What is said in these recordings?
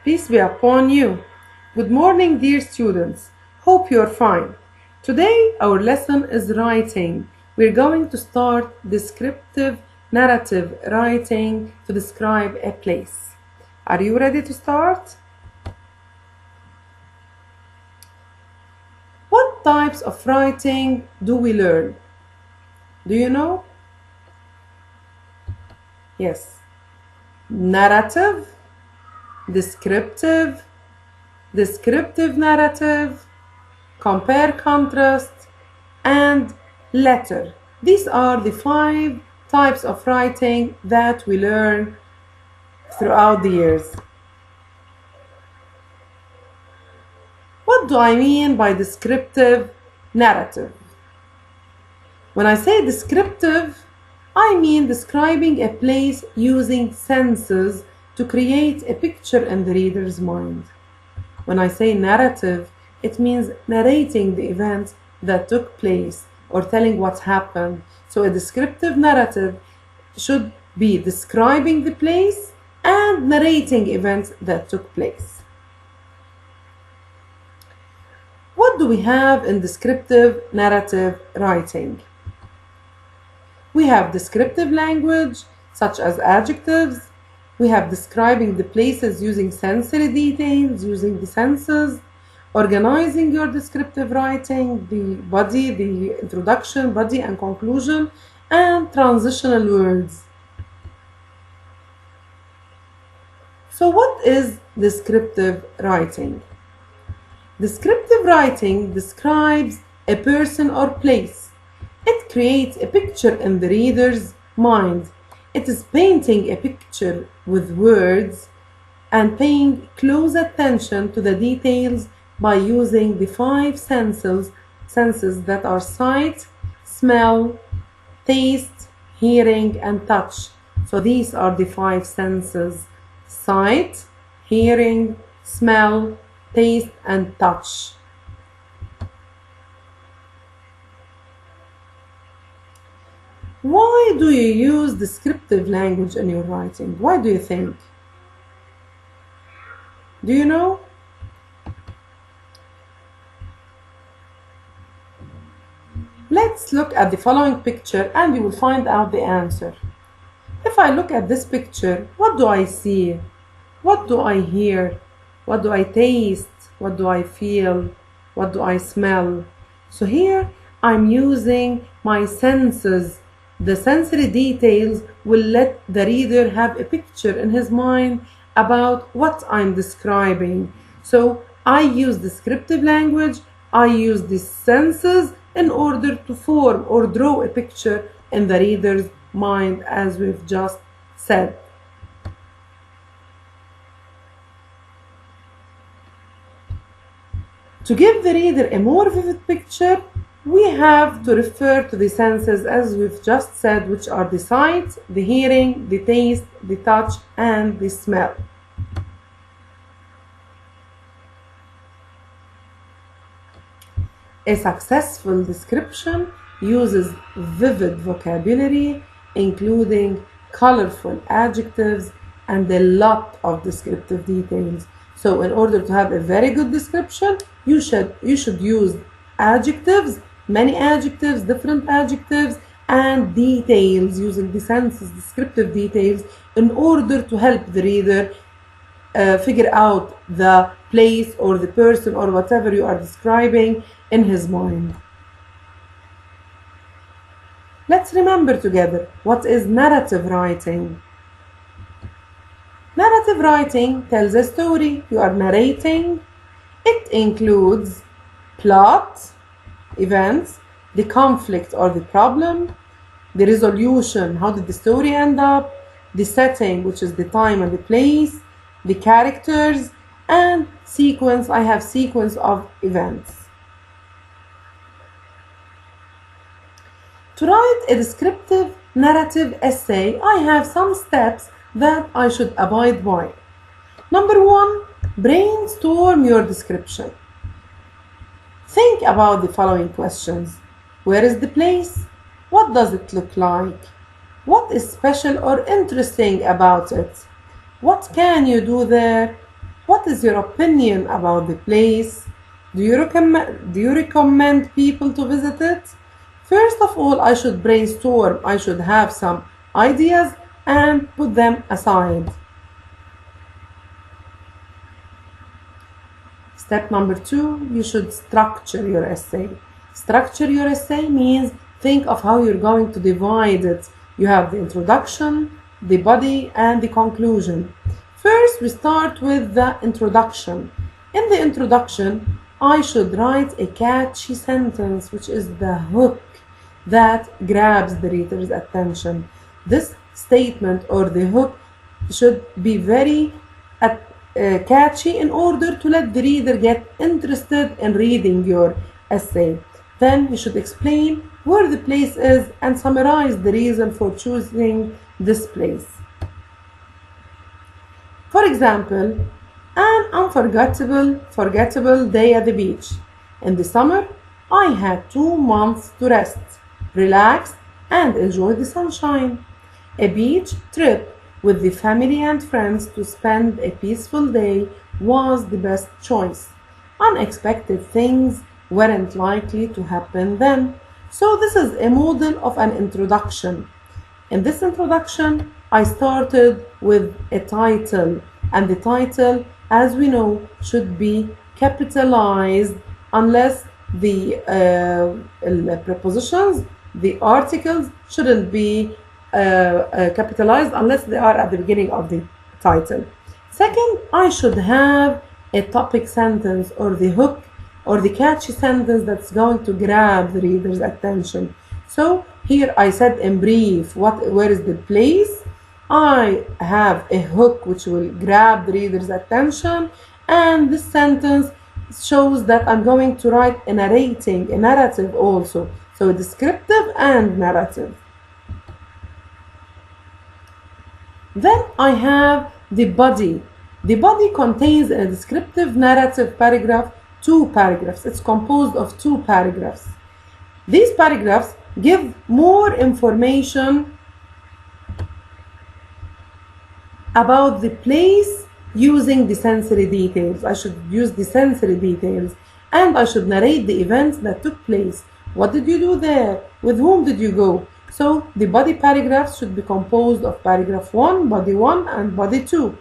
Peace be upon you. Good morning, dear students. Hope you're fine. Today, our lesson is writing. We're going to start descriptive narrative writing to describe a place. Are you ready to start? What types of writing do we learn? Do you know? Yes. Narrative, descriptive, descriptive narrative, compare contrast, and letter. These are the 5 types of writing that we learn throughout the years. What do I mean by descriptive narrative? When I say descriptive, I mean describing a place using senses to create a picture in the reader's mind. When I say narrative, it means narrating the events that took place or telling what happened. So a descriptive narrative should be describing the place and narrating events that took place. What do we have in descriptive narrative writing? We have descriptive language, such as adjectives. We have describing the places using sensory details, using the senses. Organizing your descriptive writing, the body, the introduction, body and conclusion, and transitional words. So what is descriptive writing? Descriptive writing describes a person or place. It creates a picture in the reader's mind. It is painting a picture with words and paying close attention to the details by using the 5 senses that are sight, smell, taste, hearing, and touch. So these are the 5 senses: sight, hearing, smell, taste, and touch. Why do you use descriptive language in your writing? Why do you think? Do you know? Let's look at the following picture and you will find out the answer. If I look at this picture, what do I see? What do I hear? What do I taste? What do I feel? What do I smell? So here I'm using my senses. The sensory details will let the reader have a picture in his mind about what I'm describing. So I use descriptive language, I use the senses in order to form or draw a picture in the reader's mind, as we've just said. To give the reader a more vivid picture, we have to refer to the senses as we've just said, which are the sight, the hearing, the taste, the touch, and the smell. A successful description uses vivid vocabulary, including colorful adjectives and a lot of descriptive details. So in order to have a very good description, you should use adjectives, many adjectives, different adjectives, and details using the senses, descriptive details, in order to help the reader figure out the place or the person or whatever you are describing in his mind. Let's remember together, what is narrative writing? Narrative writing tells a story. You are narrating. It includes plot, events, the conflict or the problem, the resolution, how did the story end up, the setting, which is the time and the place, the characters, and sequence. I have sequence of events. To write a descriptive narrative essay, I have some steps that I should abide by. Number 1, brainstorm your description. Think about the following questions. Where is the place? What does it look like? What is special or interesting about it? What can you do there? What is your opinion about the place? Do you recommend people to visit it? First of all, I should brainstorm. I should have some ideas and put them aside. Step number 2, you should structure your essay. Structure your essay means think of how you're going to divide it. You have the introduction, the body, and the conclusion. First, we start with the introduction. In the introduction, I should write a catchy sentence, which is the hook that grabs the reader's attention. This statement or the hook should be very catchy in order to let the reader get interested in reading your essay. Then you should explain where the place is and summarize the reason for choosing this place. For example, an unforgettable day at the beach. In the summer, I had 2 months to rest, relax, and enjoy the sunshine. A beach trip with the family and friends to spend a peaceful day was the best choice. Unexpected things weren't likely to happen then. So this is a model of an introduction. In this introduction, I started with a title, and the title, as we know, should be capitalized unless the prepositions, the articles shouldn't be capitalized unless they are at the beginning of the title. Second, I should have a topic sentence or the hook or the catchy sentence that's going to grab the reader's attention. So here I said in brief where is the place. I have a hook which will grab the reader's attention, and this sentence shows that I'm going to write a narrative also. So descriptive and narrative. Then I have the body. The body contains in a descriptive narrative paragraph 2 paragraphs. It's composed of 2 paragraphs. These paragraphs give more information about the place using the sensory details. I should use the sensory details, and I should narrate the events that took place. What did you do there? With whom did you go? So the body paragraphs should be composed of paragraph 1, body 1, and body 2.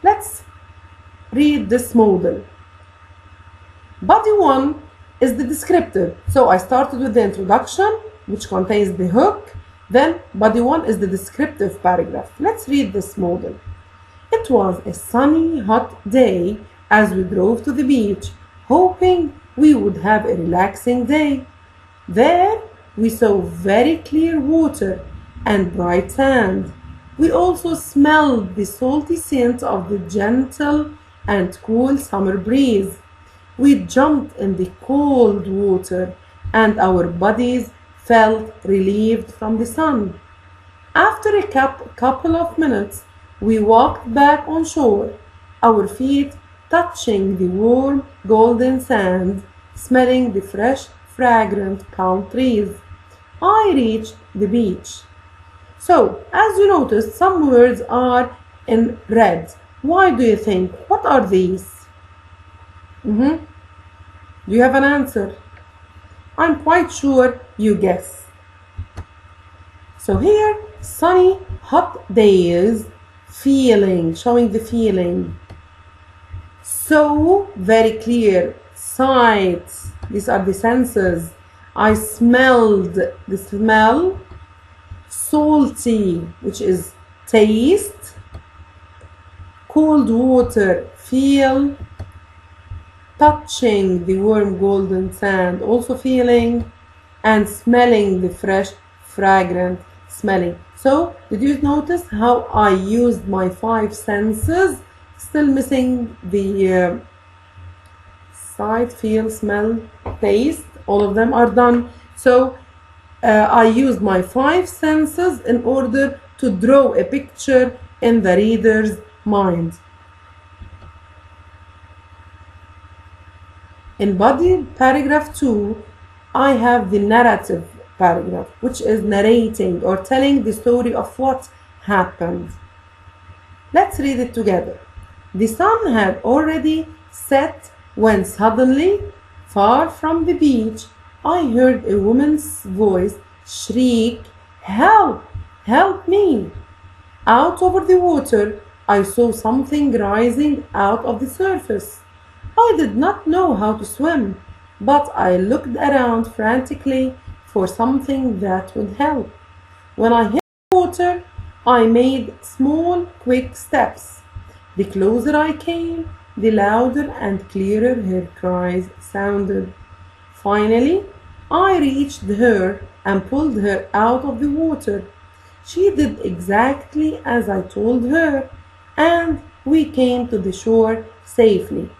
Let's read this model. Body 1 is the descriptive. So I started with the introduction, which contains the hook. Then body 1 is the descriptive paragraph. Let's read this model. It was a sunny, hot day as we drove to the beach, hoping we would have a relaxing day. There we saw very clear water and bright sand. We also smelled the salty scent of the gentle and cool summer breeze. We jumped in the cold water and our bodies felt relieved from the sun. After a couple of minutes, we walked back on shore, our feet touching the warm golden sand, smelling the fresh, fragrant palm trees. I reached the beach. So, as you noticed, some words are in red. Why do you think? What are these? Do you have an answer? I'm quite sure you guess. So here, sunny, hot days, feeling, showing the feeling. So, very clear, sight, these are the senses. I smelled, the smell. Salty, which is taste. Cold water, feel. Touching the warm golden sand, also feeling, and smelling the fresh, fragrant, smelling. So, did you notice how I used my 5 senses? Still missing the sight, feel, smell, taste. All of them are done. So, I used my 5 senses in order to draw a picture in the reader's mind. In body paragraph 2, I have the narrative paragraph, which is narrating or telling the story of what happened. Let's read it together. The sun had already set when suddenly, far from the beach, I heard a woman's voice shriek, "Help! Help me!" Out over the water, I saw something rising out of the surface. I did not know how to swim, but I looked around frantically for something that would help. When I hit the water, I made small, quick steps. The closer I came, the louder and clearer her cries sounded. Finally, I reached her and pulled her out of the water. She did exactly as I told her, and we came to the shore safely.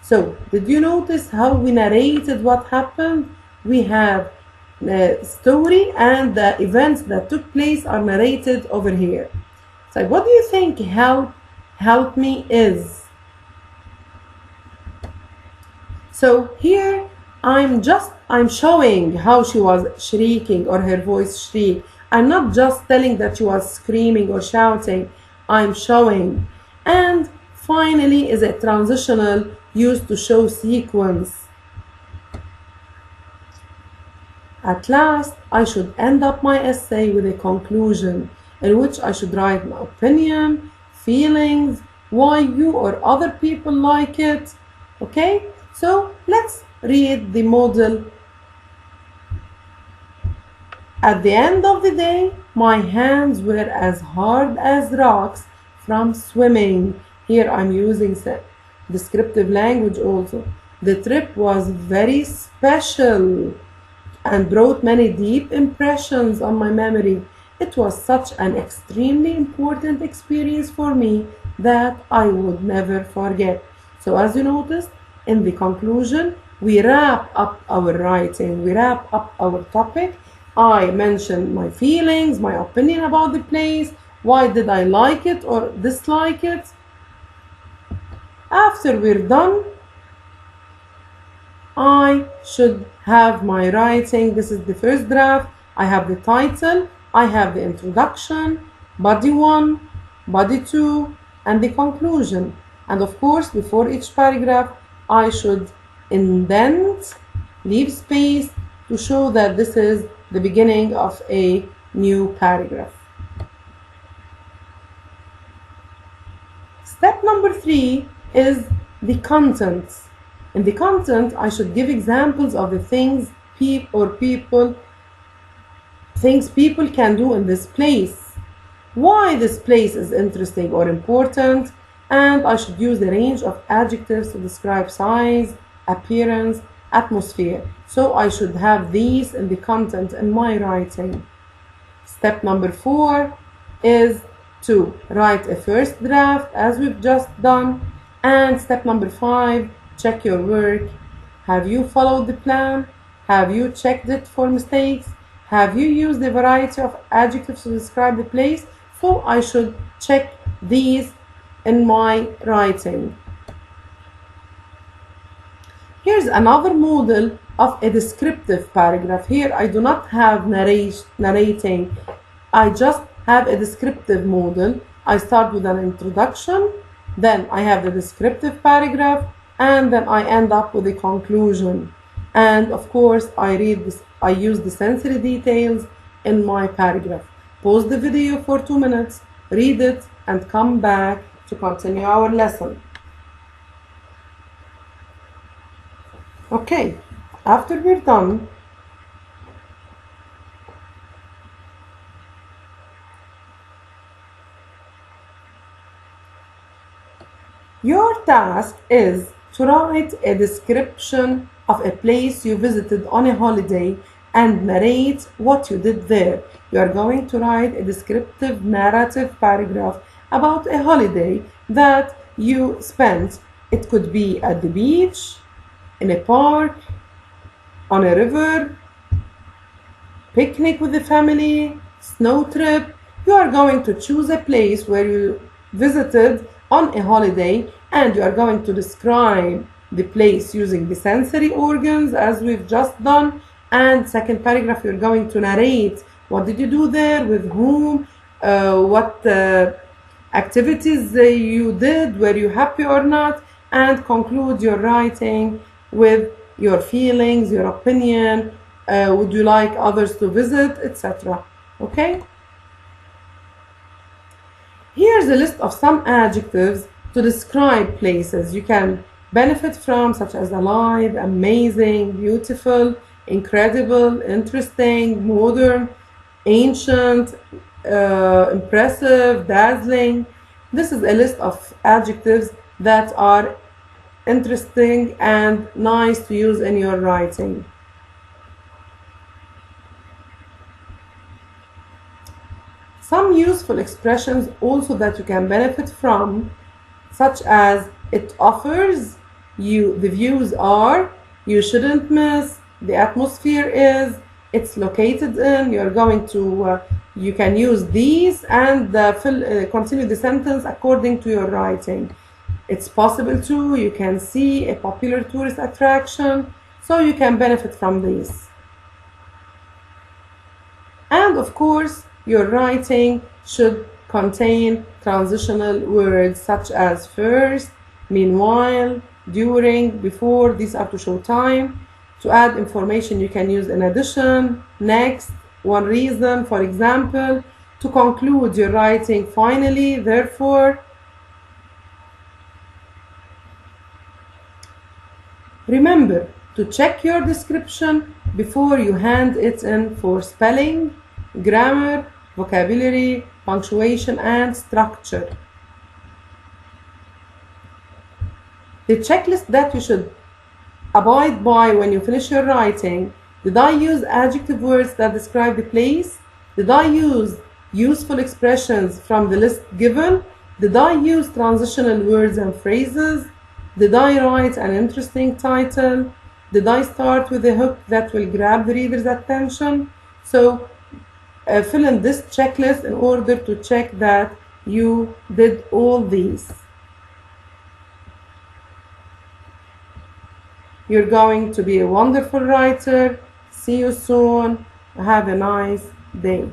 So, did you notice how we narrated what happened? We have the story and the events that took place are narrated over here. So, what do you think help me is? So here I'm showing how she was shrieking or her voice shriek. I'm not just telling that she was screaming or shouting. I'm showing. And finally is a transitional used to show sequence. At last, I should end up my essay with a conclusion in which I should write my opinion, feelings, why you or other people like it. Okay? So let's read the model. At the end of the day, my hands were as hard as rocks from swimming. Here I'm using descriptive language also. The trip was very special and brought many deep impressions on my memory. It was such an extremely important experience for me that I would never forget. So as you noticed, in the conclusion, we wrap up our writing, we wrap up our topic. I mentioned my feelings, my opinion about the place, why did I like it or dislike it. After we're done, I should have my writing. This is the first draft. I have the title, I have the introduction, body 1, body 2, and the conclusion. And of course, before each paragraph, I should indent, leave space to show that this is the beginning of a new paragraph. Step number 3 is the content. In the content, I should give examples of the things people can do in this place, why this place is interesting or important, and I should use a range of adjectives to describe size, appearance, atmosphere. So I should have these in the content in my writing. Step number 4 is to write a first draft as we've just done. And step number 5, check your work. Have you followed the plan? Have you checked it for mistakes? Have you used a variety of adjectives to describe the place? So I should check these in my writing. Here's another model of a descriptive paragraph. Here I do not have narrating. I just have a descriptive model. I start with an introduction, then I have the descriptive paragraph, and then I end up with a conclusion. And of course, I use the sensory details in my paragraph. Pause the video for 2 minutes, read it, and come back to continue our lesson. Okay, after we're done, your task is to write a description of a place you visited on a holiday and narrate what you did there. You are going to write a descriptive narrative paragraph about a holiday that you spent. It could be at the beach, in a park, on a river, picnic with the family, snow trip. You are going to choose a place where you visited on a holiday and you are going to describe the place using the sensory organs as we've just done. And second paragraph, you're going to narrate what did you do there, with whom, what activities you did, were you happy or not, and conclude your writing with your feelings, your opinion, would you like others to visit, etc. Okay? Here's a list of some adjectives to describe places you can benefit from, such as alive, amazing, beautiful, incredible, interesting, modern, ancient, impressive, dazzling. This is a list of adjectives that are interesting and nice to use in your writing. Some useful expressions also that you can benefit from, such as it offers, the views are, you shouldn't miss, the atmosphere is, it's located in. You're going to, you can use these and continue the sentence according to your writing. It's possible to, you can see, a popular tourist attraction, so you can benefit from these. And of course, your writing should contain transitional words such as first, meanwhile, during, before. These are to show time. To add information, you can use in addition, next, one reason, for example. To conclude your writing, finally, therefore. Remember to check your description before you hand it in for spelling, grammar, vocabulary, punctuation, and structure. The checklist that you should abide by when you finish your writing: did I use adjective words that describe the place? Did I use useful expressions from the list given? Did I use transitional words and phrases? Did I write an interesting title? Did I start with a hook that will grab the reader's attention? So fill in this checklist in order to check that you did all these. You're going to be a wonderful writer. See you soon. Have a nice day.